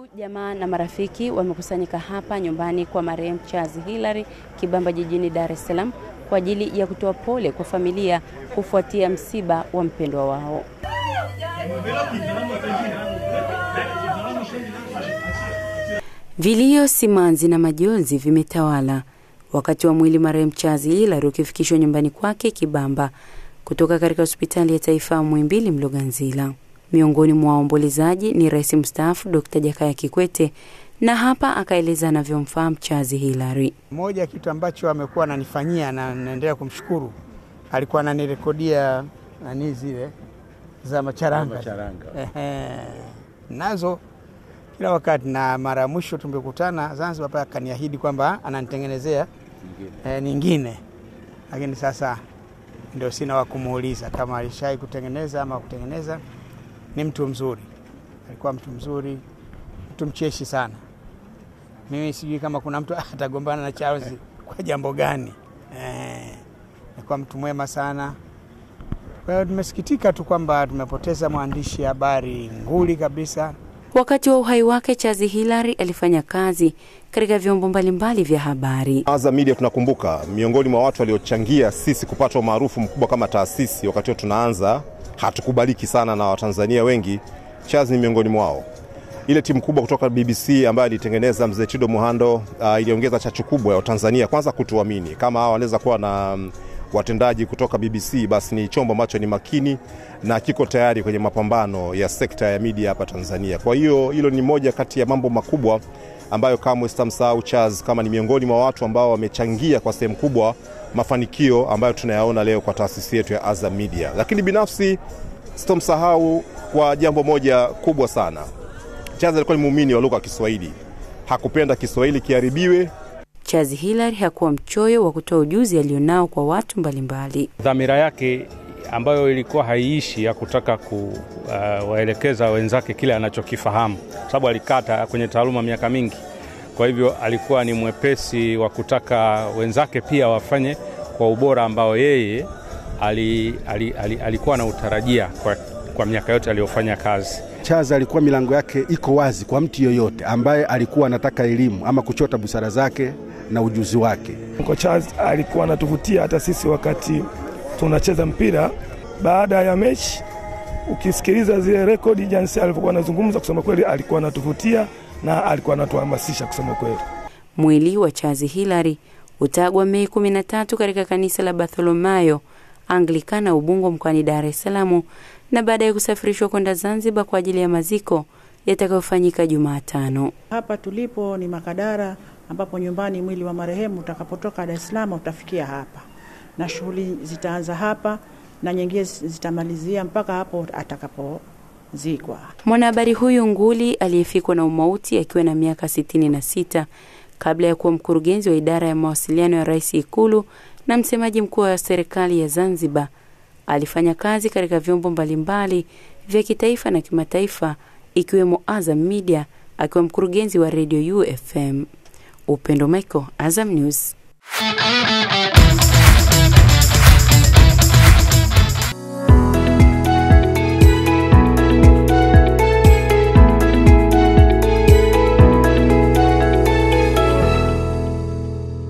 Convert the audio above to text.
Ndugu, jamaa na marafiki wamekusanyika hapa nyumbani kwa marehemu Charles Hilary Kibamba jijini Dar es Salaam kwa ajili ya kutoa pole kwa familia kufuatia msiba wa mpendwa wao. Vilio, simanzi na majonzi vimetawala wakati wa mwili marehemu Charles Hilary ukifikishwa nyumbani kwake Kibamba kutoka katika hospitali ya taifa Muhimbili Mloganzila. Miongoni mwa waombolezaji ni Rais mstaafu Dr. Jakaya Kikwete, na hapa akaeleza anavyomfahamu Charles Hilary. Moja kitu ambacho amekuwa ananifanyia na naendelea kumshukuru, alikuwa ananirekodia nani zile za macharanga. Nazo kila wakati, na mara mwisho tumekutana Zanzibar pale akaniahidi kwamba ananitengenezea nyingine. Lakini sasa ndio sina wa kumuuliza kama alishai kutengeneza ama kutengeneza. Ni mtu mzuri, alikuwa mtu mzuri, mtu mcheshi sana. Mimi sijui kama kuna mtu atagombana na Charles kwa jambo gani. Alikuwa mtu mwema sana. Kwa hiyo tumesikitika tu kwamba tumepoteza mwandishi habari nguli kabisa. Wakati wa uhai wake Charles Hilary alifanya kazi katika vyombo mbalimbali vya habari. Azam Media tunakumbuka miongoni mwa watu waliochangia sisi kupata maarufu mkubwa kama taasisi. Wakati tunaanza hatukubaliki sana na Watanzania wengi, Charles ni miongoni mwao. Ile timu kubwa kutoka BBC ambayo alitengeneza mzee Chido Muhando iliongeza chachu kubwa ya Tanzania kwanza kutuamini kama hao wanaweza kuwa na watendaji kutoka BBC, basi ni chombo ambacho ni makini na kiko tayari kwenye mapambano ya sekta ya media hapa Tanzania. Kwa hiyo hilo ni moja kati ya mambo makubwa ambayo kama sitamsahau Charles, kama ni miongoni mwa watu ambao wamechangia kwa sehemu kubwa mafanikio ambayo tunayaona leo kwa taasisi yetu ya Azam Media. Lakini binafsi sitamsahau kwa jambo moja kubwa sana. Charles alikuwa ni muumini wa lugha ya Kiswahili. Hakupenda Kiswahili kiharibiwe. Charles Hilary hakuwa mchoyo wa kutoa ujuzi alionao kwa watu mbalimbali. Dhamira yake ambayo ilikuwa haiishi ya kutaka kuwaelekeza wenzake kile anachokifahamu, sababu alikata kwenye taaluma miaka mingi. Kwa hivyo alikuwa ni mwepesi wa kutaka wenzake pia wafanye kwa ubora ambao yeye alikuwa na utarajia kwa miaka yote aliyofanya kazi. Charles alikuwa milango yake iko wazi kwa mtu yoyote ambaye alikuwa anataka elimu ama kuchota busara zake na ujuzi wake. Kwa Charles alikuwa anatuvutia hata sisi wakati tunacheza mpira. Baada ya mechi ukisikiliza zile rekodi jinsi alivyokuwa anazungumza, kusema kweli alikuwa anatuvutia na alikuwa anatuhamasisha kusema kweli. Mwili wa Charles Hilary utagwa Mei 13 katika kanisa la Bartholomayo Anglikana Ubungo mkoani Dar es Salaam, na baada ya kusafirishwa kwenda Zanzibar kwa ajili ya maziko yatakayofanyika Jumatano. Hapa tulipo ni Makadara, ambapo nyumbani mwili wa marehemu utakapotoka Dar es Salaam utafikia hapa. Na shughuli zitaanza hapa na nyingine zitamalizia mpaka hapo atakapozikwa. Mwanahabari huyu nguli aliyefikwa na umauti akiwa na miaka 66 kabla ya kuwa mkurugenzi wa idara ya mawasiliano ya Rais Ikulu na msemaji mkuu wa serikali ya Zanzibar, alifanya kazi katika vyombo mbalimbali vya kitaifa na kimataifa ikiwemo Azam Media akiwa mkurugenzi wa Radio UFM. Upendo Michael, Azam News.